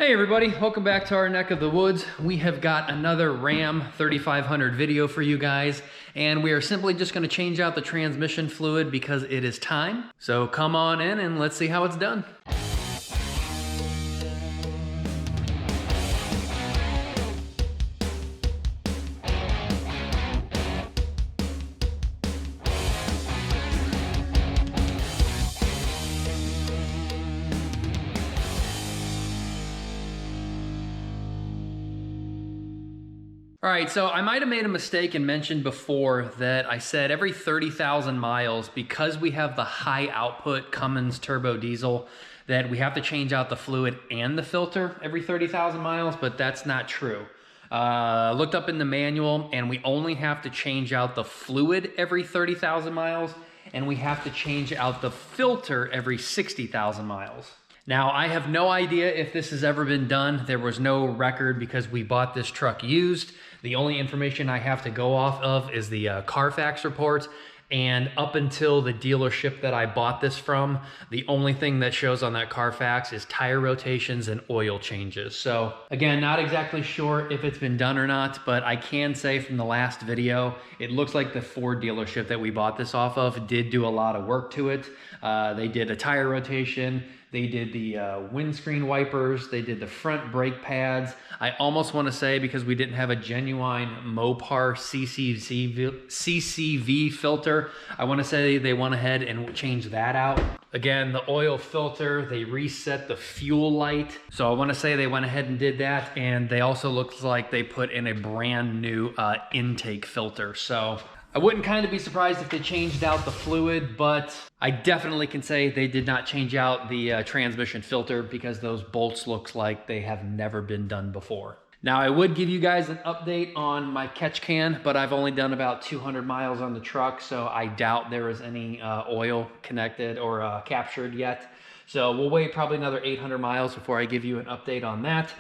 Hey everybody, welcome back to our neck of the woods. We have got another Ram 3500 video for you guys, and we are simply just going to change out the transmission fluid because it is time. So come on in and let's see how it's done. All right, so I might have made a mistake and mentioned before that I said every 30,000 miles, because we have the high output Cummins turbo diesel, that we have to change out the fluid and the filter every 30,000 miles, but that's not true. Looked up in the manual and we only have to change out the fluid every 30,000 miles and we have to change out the filter every 60,000 miles. Now, I have no idea if this has ever been done. There was no record because we bought this truck used. The only information I have to go off of is the Carfax report. And up until the dealership that I bought this from, the only thing that shows on that Carfax is tire rotations and oil changes. So again, not exactly sure if it's been done or not, but I can say from the last video, it looks like the Ford dealership that we bought this off of did do a lot of work to it. They did a tire rotation. They did the windscreen wipers. They did the front brake pads. I almost want to say, because we didn't have a genuine Mopar CCV filter, I want to say they went ahead and changed that out. Again, the oil filter, they reset the fuel light. So I want to say they went ahead and did that. And they also looked like they put in a brand new intake filter. So I wouldn't kind of be surprised if they changed out the fluid, but I definitely can say they did not change out the transmission filter because those bolts look like they have never been done before. Now, I would give you guys an update on my catch can, but I've only done about 200 miles on the truck, so I doubt there is any oil connected or captured yet. So we'll wait probably another 800 miles before I give you an update on that.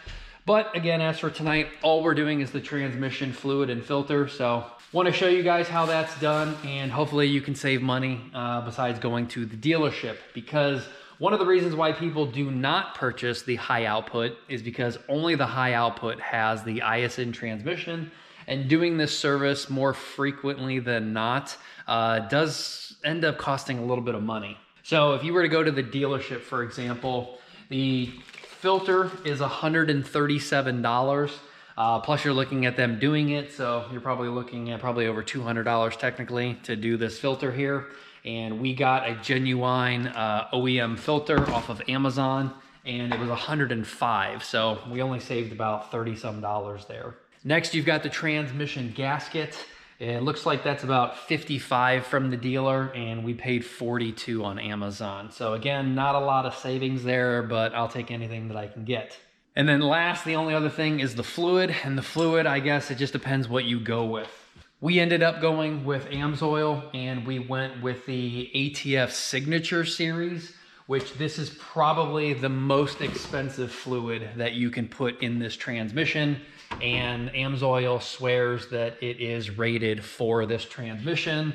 But again, as for tonight, all we're doing is the transmission fluid and filter. So want to show you guys how that's done, and hopefully you can save money besides going to the dealership, because one of the reasons why people do not purchase the high output is because only the high output has the Aisin transmission, and doing this service more frequently than not does end up costing a little bit of money. So if you were to go to the dealership, for example, the filter is $137. Plus you're looking at them doing it, so you're probably looking at probably over $200 technically to do this filter here. And we got a genuine OEM filter off of Amazon, and it was $105, so we only saved about 30 some dollars there. Next, you've got the transmission gasket. It looks like that's about $55 from the dealer, and we paid $42 on Amazon. So again, not a lot of savings there, but I'll take anything that I can get. And then last, the only other thing is the fluid. And the fluid, I guess it just depends what you go with. We ended up going with AMSOIL, and we went with the ATF Signature series, which this is probably the most expensive fluid that you can put in this transmission. And AMSOIL swears that it is rated for this transmission,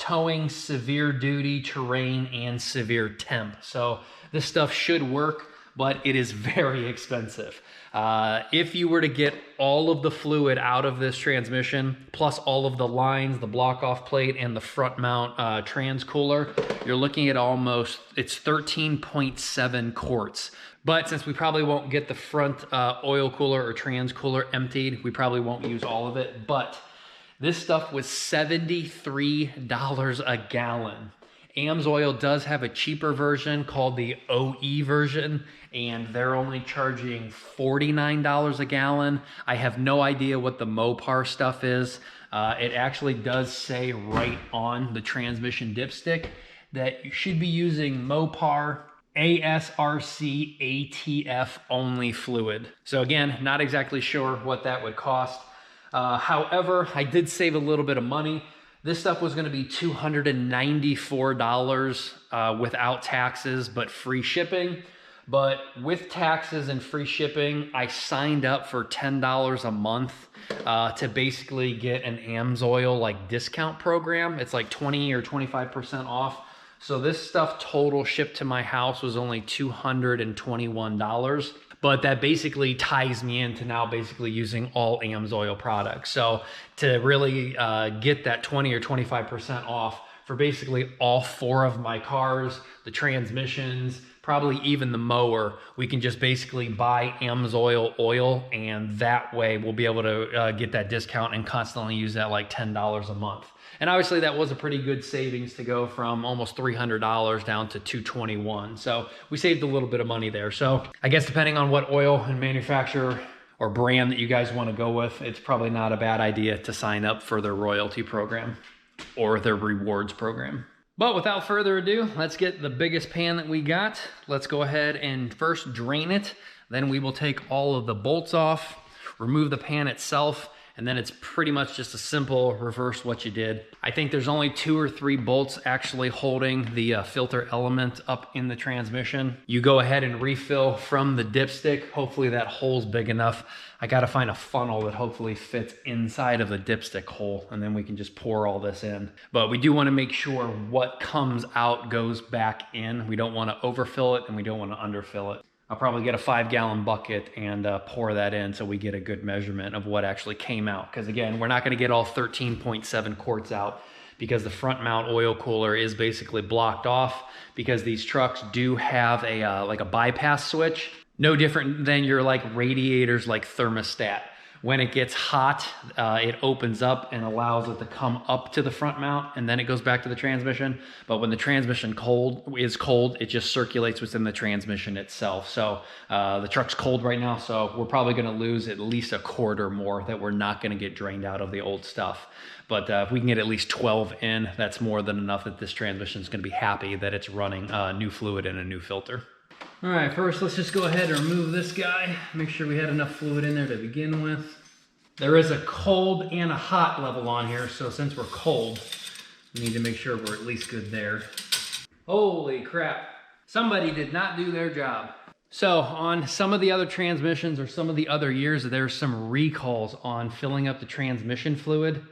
towing, severe duty, terrain, and severe temp. So this stuff should work, but it is very expensive. If you were to get all of the fluid out of this transmission, plus all of the lines, the block-off plate, and the front mount trans cooler, you're looking at almost, it's 13.7 quarts. But since we probably won't get the front oil cooler or trans cooler emptied, we probably won't use all of it. But this stuff was $73 a gallon. AMSOIL does have a cheaper version called the OE version, and they're only charging $49 a gallon. I have no idea what the Mopar stuff is. It actually does say right on the transmission dipstick that you should be using Mopar ASRC ATF only fluid. So again, not exactly sure what that would cost. However, I did save a little bit of money. This stuff was going to be $294 without taxes, but free shipping. But with taxes and free shipping, I signed up for $10 a month to basically get an AMSOIL like discount program. It's like 20 or 25% off. So this stuff total shipped to my house was only $221. but that basically ties me into now basically using all AMSOIL products. So to really get that 20 or 25% off for basically all 4 of my cars, the transmissions, probably even the mower, we can just basically buy AMSOIL oil, and that way we'll be able to get that discount and constantly use that like $10 a month. And obviously that was a pretty good savings to go from almost $300 down to $221. So we saved a little bit of money there. So I guess depending on what oil and manufacturer or brand that you guys want to go with, it's probably not a bad idea to sign up for their royalty program or their rewards program. But without further ado, let's get the biggest pan that we got. Let's go ahead and first drain it. Then we will take all of the bolts off, remove the pan itself, and then it's pretty much just a simple reverse what you did. I think there's only 2 or 3 bolts actually holding the filter element up in the transmission. You go ahead and refill from the dipstick. Hopefully that hole's big enough. I gotta find a funnel that hopefully fits inside of the dipstick hole, and then we can just pour all this in. But we do wanna make sure what comes out goes back in. We don't wanna overfill it and we don't wanna underfill it. I'll probably get a 5-gallon bucket and pour that in so we get a good measurement of what actually came out. Because again, we're not gonna get all 13.7 quarts out because the front mount oil cooler is basically blocked off, because these trucks do have a like a bypass switch. No different than your like radiators, like thermostat. When it gets hot, it opens up and allows it to come up to the front mount, and then it goes back to the transmission. But when the transmission is cold, it just circulates within the transmission itself. So the truck's cold right now, so we're probably gonna lose at least a quart or more that we're not gonna get drained out of the old stuff. But if we can get at least 12 in, that's more than enough that this transmission is gonna be happy that it's running new fluid and a new filter. All right, first let's just go ahead and remove this guy. Make sure we had enough fluid in there to begin with. There is a cold and a hot level on here, so since we're cold, we need to make sure we're at least good there. Holy crap, somebody did not do their job. So on some of the other transmissions or some of the other years, there's some recalls on filling up the transmission fluid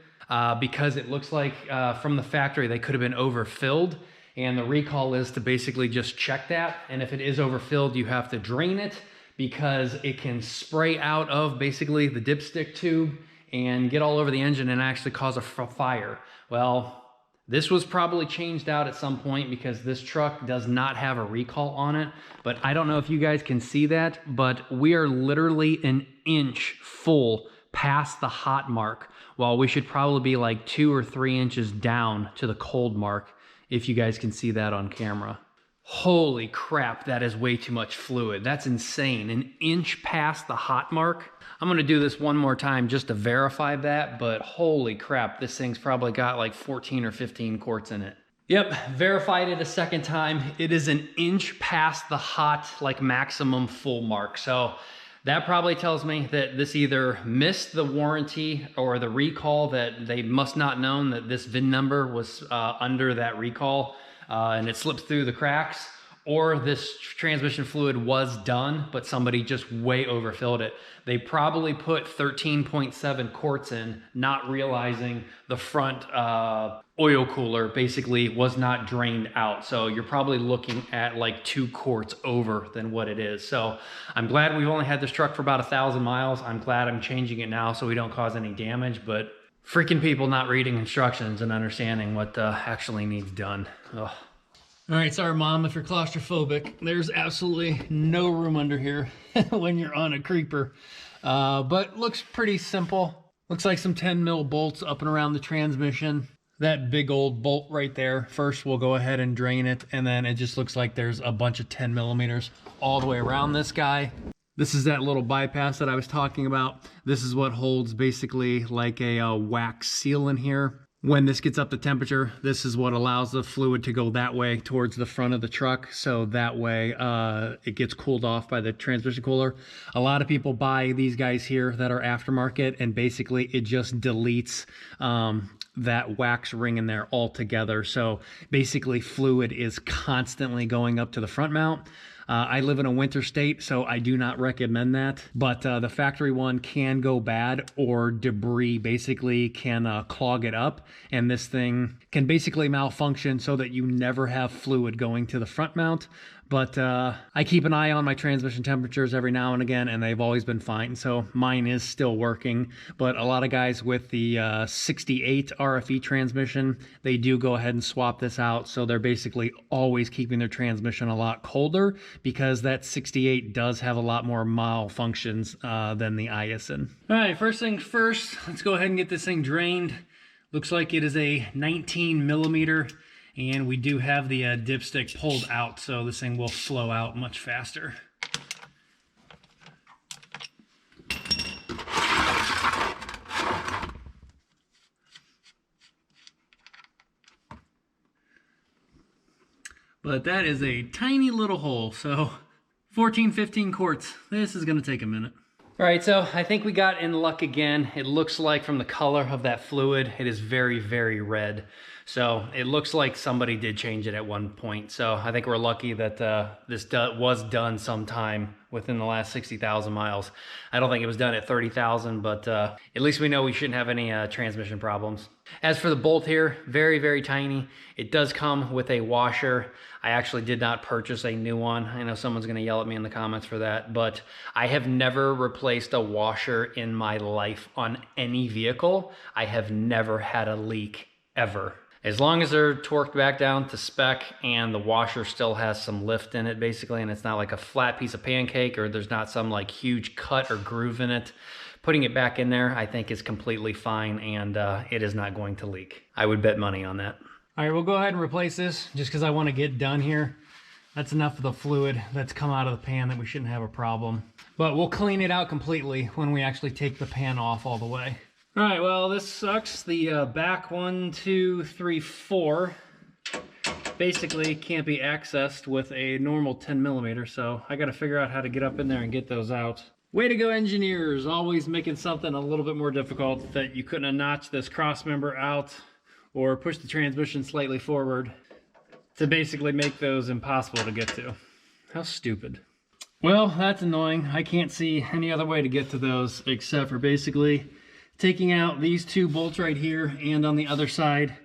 because it looks like from the factory they could have been overfilled. And the recall is to basically just check that. And if it is overfilled, you have to drain it because it can spray out of basically the dipstick tube and get all over the engine and actually cause a fire. Well, this was probably changed out at some point because this truck does not have a recall on it. But I don't know if you guys can see that, but we are literally an inch full past the hot mark, while we should probably be like 2 or 3 inches down to the cold mark. If you guys can see that on camera. Holy crap, that is way too much fluid. That's insane, an inch past the hot mark. I'm gonna do this one more time just to verify that, but holy crap, this thing's probably got like 14 or 15 quarts in it. Yep, verified it a second time. It is an inch past the hot, like maximum full mark. So that probably tells me that this either missed the warranty or the recall, that they must not known that this VIN number was under that recall and it slipped through the cracks, or this transmission fluid was done, but somebody just way overfilled it. They probably put 13.7 quarts in, not realizing the front oil cooler basically was not drained out. So you're probably looking at like 2 quarts over than what it is. So I'm glad we've only had this truck for about 1,000 miles. I'm glad I'm changing it now so we don't cause any damage, but freaking people not reading instructions and understanding what actually needs done. Ugh. All right, sorry mom if you're claustrophobic. There's absolutely no room under here when you're on a creeper. But looks pretty simple. Looks like some 10 mil bolts up and around the transmission. That big old bolt right there. First we'll go ahead and drain it, and then it just looks like there's a bunch of 10 millimeters all the way around this guy. This is that little bypass that I was talking about. This is what holds basically like a wax seal in here. When this gets up to temperature, this is what allows the fluid to go that way towards the front of the truck. So that way it gets cooled off by the transmission cooler. A lot of people buy these guys here that are aftermarket, and basically it just deletes that wax ring in there altogether. So basically fluid is constantly going up to the front mount. I live in a winter state, so I do not recommend that. But the factory one can go bad, or debris basically can clog it up. And this thing can basically malfunction so that you never have fluid going to the front mount. But I keep an eye on my transmission temperatures every now and again, and they've always been fine. So mine is still working. But a lot of guys with the 68 RFE transmission, they do go ahead and swap this out. So they're basically always keeping their transmission a lot colder because that 68 does have a lot more malfunctions than the Aisin. All right, first things first, let's go ahead and get this thing drained. Looks like it is a 19 millimeter. And we do have the dipstick pulled out, so this thing will flow out much faster. But that is a tiny little hole, so 14, 15 quarts. This is gonna take a minute. All right, so I think we got in luck again. It looks like from the color of that fluid, it is very, very red. So it looks like somebody did change it at one point. So I think we're lucky that this was done sometime within the last 60,000 miles. I don't think it was done at 30,000, but at least we know we shouldn't have any transmission problems. As for the bolt here, very, very tiny. It does come with a washer. I actually did not purchase a new one. I know someone's gonna yell at me in the comments for that, but I have never replaced a washer in my life on any vehicle. I have never had a leak, ever. As long as they're torqued back down to spec and the washer still has some lift in it basically, and it's not like a flat piece of pancake or there's not some like huge cut or groove in it, putting it back in there I think is completely fine, and it is not going to leak. I would bet money on that. All right, we'll go ahead and replace this just because I want to get done here. That's enough of the fluid that's come out of the pan that we shouldn't have a problem. But we'll clean it out completely when we actually take the pan off all the way. All right, well, this sucks. The back 1, 2, 3, 4 basically can't be accessed with a normal 10 millimeter, so I got to figure out how to get up in there and get those out. Way to go, engineers, always making something a little bit more difficult, that you couldn't have notched this cross member out or pushed the transmission slightly forward to basically make those impossible to get to. How stupid. Well, that's annoying. I can't see any other way to get to those except for basically taking out these two bolts right here and on the other side,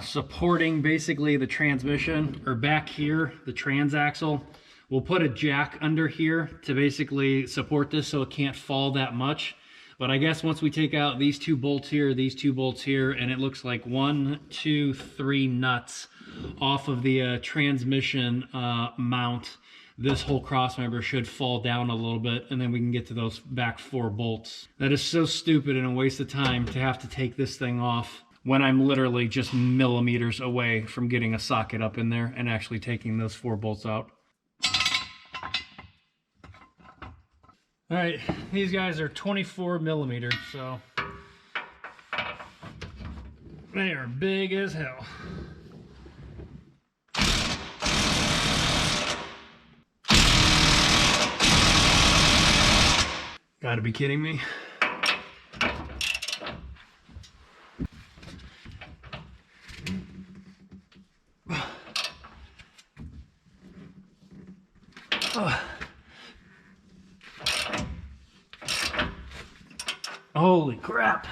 supporting basically the transmission, or back here, the transaxle. We'll put a jack under here to basically support this so it can't fall that much. But I guess once we take out these two bolts here, these two bolts here, and it looks like 1, 2, 3 nuts off of the transmission mount, this whole cross member should fall down a little bit, and then we can get to those back 4 bolts. That is so stupid and a waste of time to have to take this thing off when I'm literally just millimeters away from getting a socket up in there and actually taking those 4 bolts out. All right, these guys are 24 millimeters, so they are big as hell. Gotta be kidding me. Holy crap.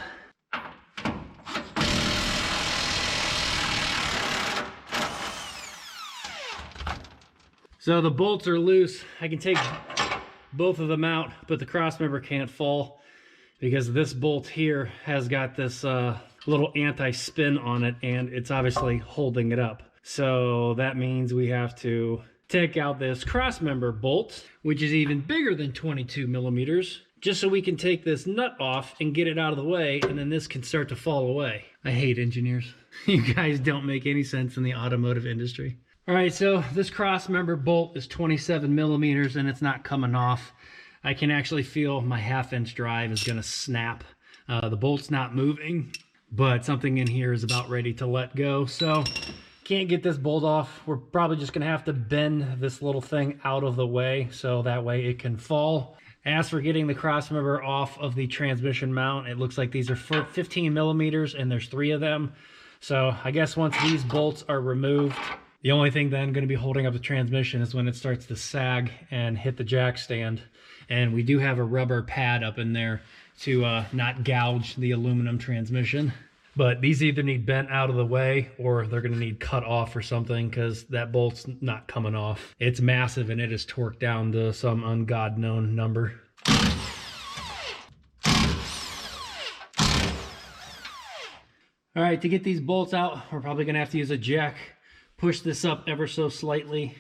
So the bolts are loose. I can take both of them out, but the cross member can't fall because this bolt here has got this little anti-spin on it, and it's obviously holding it up. So that means we have to take out this cross member bolt, which is even bigger than 22 millimeters, just so we can take this nut off and get it out of the way, and then this can start to fall away. I hate engineers. You guys don't make any sense in the automotive industry. All right, so this cross member bolt is 27 millimeters and it's not coming off. I can actually feel my 1/2-inch drive is gonna snap. The bolt's not moving, but something in here is about ready to let go. So can't get this bolt off. We're probably just gonna have to bend this little thing out of the way so that way it can fall. As for getting the cross member off of the transmission mount, it looks like these are 15 millimeters and there's 3 of them. So I guess once these bolts are removed, the only thing then going to be holding up the transmission is when it starts to sag and hit the jack stand. And we do have a rubber pad up in there to not gouge the aluminum transmission. But these either need bent out of the way or they're gonna need cut off or something, because that bolt's not coming off. It's massive and it is torqued down to some ungod known number. All right, to get these bolts out, we're probably gonna have to use a jack. Push this up ever so slightly.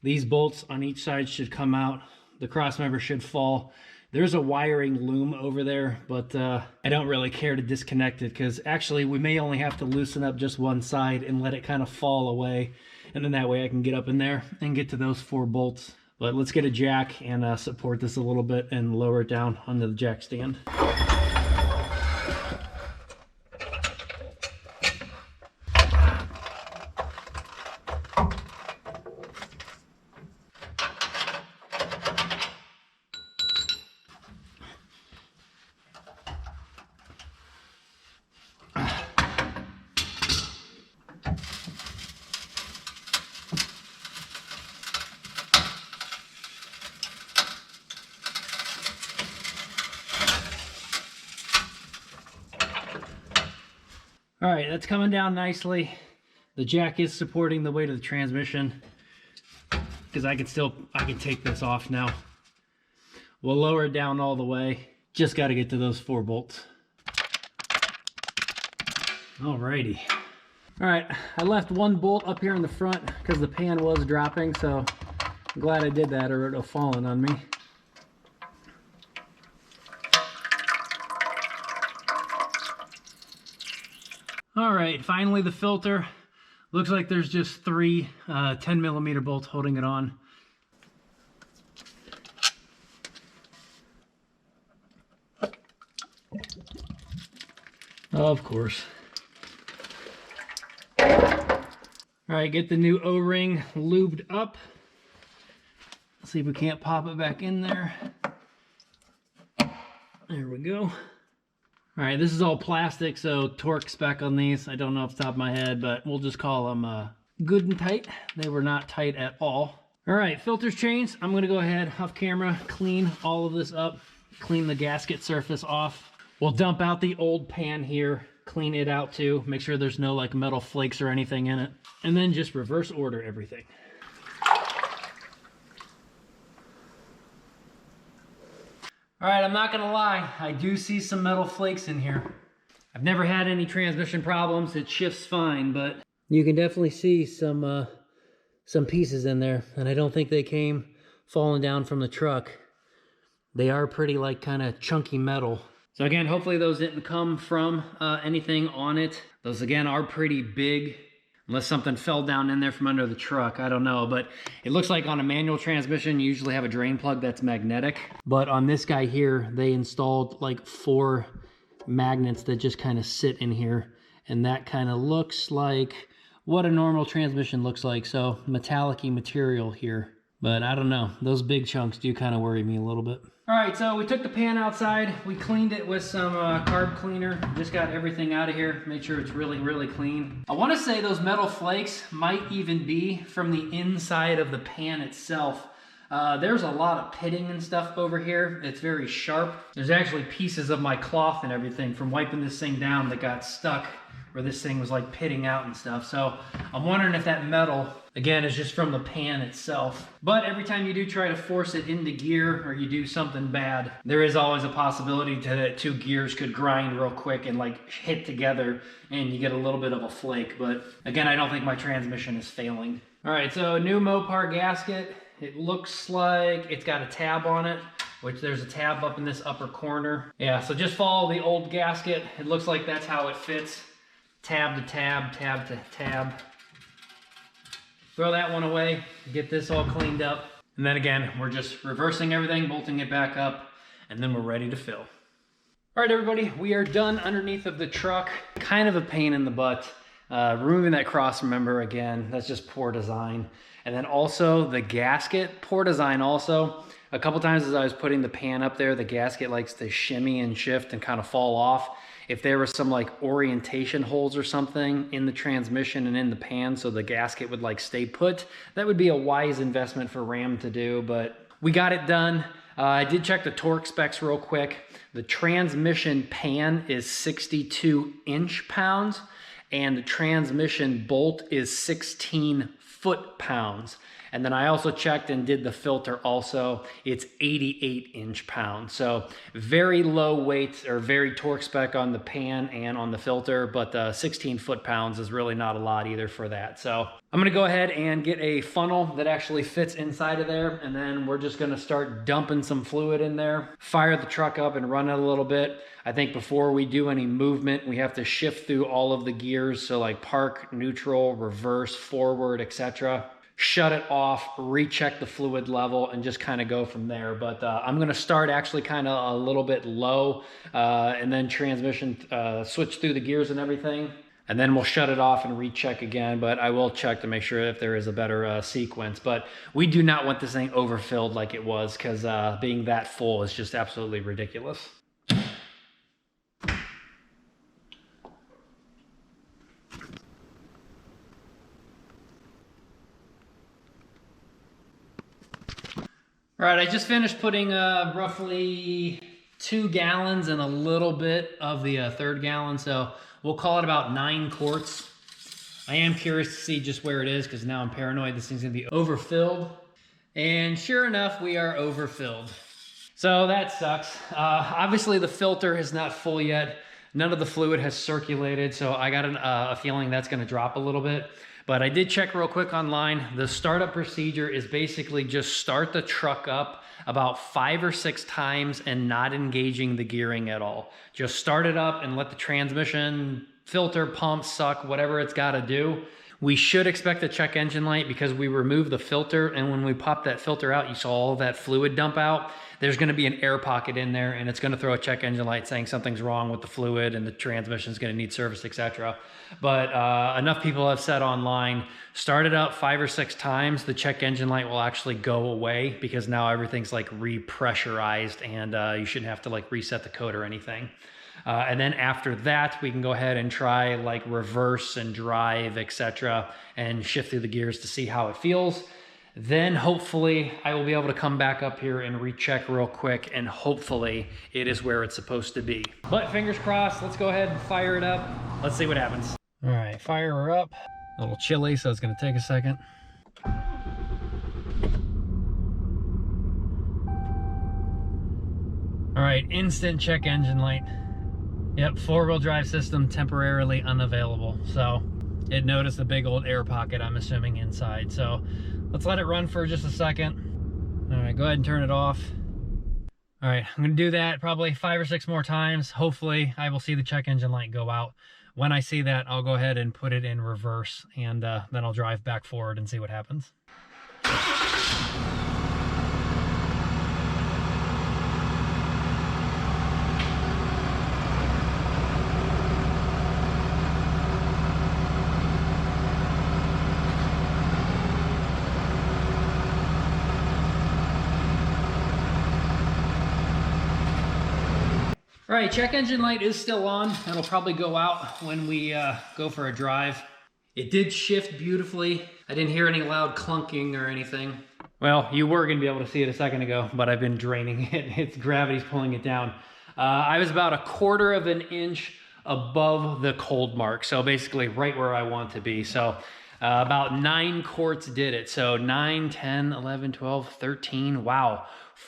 These bolts on each side should come out. The crossmember should fall. There's a wiring loom over there, but I don't really care to disconnect it, because actually we may only have to loosen up just one side and let it kind of fall away. And then that way I can get up in there and get to those 4 bolts. But let's get a jack and support this a little bit and lower it down onto the jack stand. All right, that's coming down nicely. The jack is supporting the weight of the transmission, because I can take this off now. We'll lower it down all the way. Just got to get to those 4 bolts. Alrighty. All right, I left 1 bolt up here in the front because the pan was dropping, so I'm glad I did that, or it would have fallen on me. All right, finally the filter. Looks like there's just 3 10mm bolts holding it on. Of course. All right, get the new O-ring lubed up. Let's see if we can't pop it back in there. There we go. All right, this is all plastic, so torque spec on these, I don't know off the top of my head, but we'll just call them good and tight. They were not tight at all. All right, filters changed. I'm gonna go ahead off camera, clean all of this up, clean the gasket surface off. We'll dump out the old pan here, clean it out too, make sure there's no like metal flakes or anything in it, and then just reverse order everything. All right, I'm not gonna lie, I do see some metal flakes in here. I've never had any transmission problems, it shifts fine, but you can definitely see some pieces in there, and I don't think they came falling down from the truck. They are pretty like kind of chunky metal. So again, hopefully those didn't come from anything on it. Those again are pretty big. Unless something fell down in there from under the truck, I don't know. But it looks like on a manual transmission, you usually have a drain plug that's magnetic. But on this guy here, they installed like 4 magnets that just kind of sit in here. And that kind of looks like what a normal transmission looks like. So metallic-y material here. But I don't know, those big chunks do kind of worry me a little bit. All right, so we took the pan outside. We cleaned it with some carb cleaner. Just got everything out of here. Made sure it's really, really clean. I want to say those metal flakes might even be from the inside of the pan itself. There's a lot of pitting and stuff over here. It's very sharp. There's actually pieces of my cloth and everything from wiping this thing down that got stuck where this thing was like pitting out and stuff. So I'm wondering if that metal, again, is just from the pan itself. But every time you do try to force it into gear or you do something bad, there is always a possibility that 2 gears could grind real quick and like hit together and you get a little bit of a flake. But again, I don't think my transmission is failing. All right, so new Mopar gasket. It looks like it's got a tab on it, which there's a tab up in this upper corner. Yeah, so just follow the old gasket. It looks like that's how it fits. Tab to tab, tab to tab. Throw that one away, get this all cleaned up. And then again, we're just reversing everything, bolting it back up, and then we're ready to fill. All right, everybody, we are done underneath of the truck. Kind of a pain in the butt. Removing that cross member again, that's just poor design. And then also the gasket, poor design also. A couple times as I was putting the pan up there, the gasket likes to shimmy and shift and kind of fall off. If there was some like orientation holes or something in the transmission and in the pan so the gasket would like stay put, that would be a wise investment for Ram to do, but we got it done. I did check the torque specs real quick. The transmission pan is 62 inch-pounds, and the transmission bolt is 16 foot-pounds. And then I also checked and did the filter also. It's 88 inch-pounds. So very low weight or very torque spec on the pan and on the filter, but 16 foot-pounds is really not a lot either for that. So I'm gonna go ahead and get a funnel that actually fits inside of there, and then we're just gonna start dumping some fluid in there, fire the truck up and run it a little bit. I think before we do any movement, we have to shift through all of the gears. So like park, neutral, reverse, forward, etc. Shut it off, recheck the fluid level, and just kind of go from there. But I'm gonna start actually kind of a little bit low, and then transmission, switch through the gears and everything. And then we'll shut it off and recheck again, but I will check to make sure if there is a better sequence. But we do not want this thing overfilled like it was, because being that full is just absolutely ridiculous. All right, I just finished putting roughly 2 gallons and a little bit of the 3rd gallon, so we'll call it about 9 quarts. I am curious to see just where it is, because now I'm paranoid this thing's gonna be overfilled. And sure enough, we are overfilled. So that sucks. Obviously the filter is not full yet. None of the fluid has circulated, so I got a feeling that's gonna drop a little bit. But I did check real quick online. The startup procedure is basically just start the truck up about 5 or 6 times and not engaging the gearing at all. Just start it up and let the transmission, filter, pump, suck, whatever it's got to do. We should expect a check engine light because we removed the filter, and when we pop that filter out, you saw all that fluid dump out. There's going to be an air pocket in there, and it's going to throw a check engine light saying something's wrong with the fluid and the transmission is going to need service, etc. But enough people have said online, start it up 5 or 6 times, the check engine light will actually go away, because now everything's like repressurized, and you shouldn't have to like reset the code or anything. And then after that, we can go ahead and try like reverse and drive, etc., and shift through the gears to see how it feels. Then hopefully I will be able to come back up here and recheck real quick, and hopefully it is where it's supposed to be. But fingers crossed, let's go ahead and fire it up. Let's see what happens. All right, fire her up. A little chilly, so it's gonna take a second. All right, instant check engine light. Yep, 4-wheel drive system temporarily unavailable. So it noticed a big old air pocket, I'm assuming, inside. So let's let it run for just a second. All right, go ahead and turn it off. All right, I'm gonna do that probably 5 or 6 more times. Hopefully I will see the check engine light go out. When I see that, I'll go ahead and put it in reverse, and then I'll drive back forward and see what happens. All right, check engine light is still on. It'll probably go out when we go for a drive. It did shift beautifully. I didn't hear any loud clunking or anything. Well, you were gonna be able to see it a second ago, but I've been draining it. Its gravity's pulling it down. I was about 1/4 of an inch above the cold mark. So basically right where I want to be. So about 9 quarts did it. So 9, 10, 11, 12, 13, wow.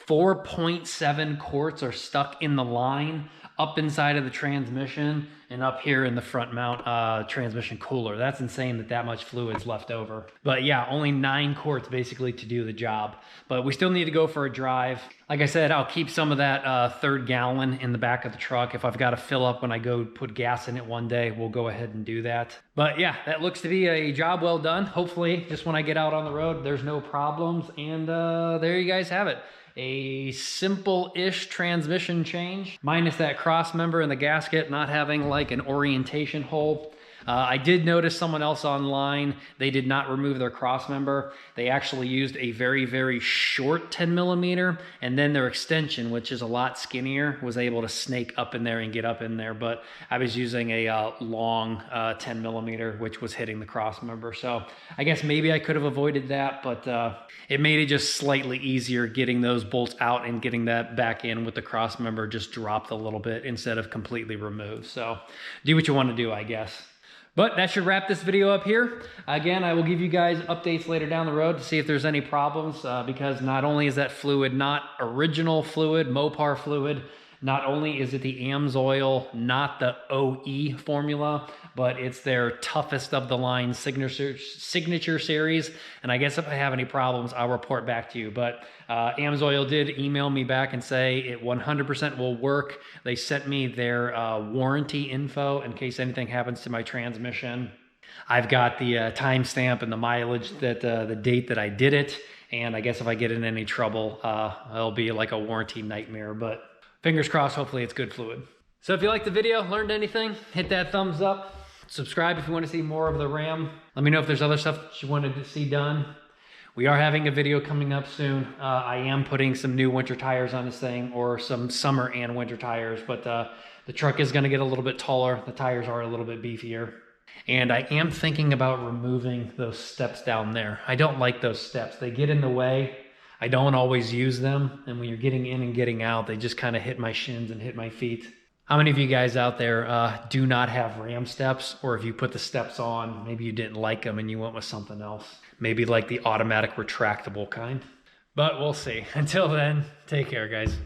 4.7 quarts are stuck in the line up inside of the transmission and up here in the front mount transmission cooler. That's insane that that much fluid's left over. But yeah, only 9 quarts basically to do the job. But we still need to go for a drive. Like I said, I'll keep some of that 3rd gallon in the back of the truck. If I've got to fill up when I go put gas in it one day, we'll go ahead and do that. But yeah, that looks to be a job well done. Hopefully, just when I get out on the road, there's no problems. And there you guys have it. A simple-ish transmission change, minus that cross member and the gasket not having like an orientation hole. I did notice someone else online, they did not remove their cross member. They actually used a very, very short 10 millimeter, and then their extension, which is a lot skinnier, was able to snake up in there and get up in there. But I was using a long 10 millimeter, which was hitting the cross member. So I guess maybe I could have avoided that, but it made it just slightly easier getting those bolts out and getting that back in with the cross member just dropped a little bit instead of completely removed. So do what you want to do, I guess. But that should wrap this video up here. Again, I will give you guys updates later down the road to see if there's any problems, because not only is that fluid not original fluid, Mopar fluid, not only is it the AMSOIL, not the OE formula, but it's their toughest of the line signature series. And I guess if I have any problems, I'll report back to you. But AMSOIL did email me back and say it 100% will work. They sent me their warranty info in case anything happens to my transmission. I've got the timestamp and the mileage, that the date that I did it. And I guess if I get in any trouble, it'll be like a warranty nightmare. But fingers crossed, hopefully it's good fluid. So if you liked the video, learned anything, hit that thumbs up. Subscribe if you want to see more of the Ram. Let me know if there's other stuff that you wanted to see done. We are having a video coming up soon. I am putting some new winter tires on this thing, or some summer and winter tires, but the truck is going to get a little bit taller. The tires are a little bit beefier. And I am thinking about removing those steps down there. I don't like those steps. They get in the way. I don't always use them. And when you're getting in and getting out, they just kind of hit my shins and hit my feet. How many of you guys out there do not have Ram steps? Or if you put the steps on, maybe you didn't like them and you went with something else. Maybe like the automatic retractable kind. But we'll see. Until then, take care, guys.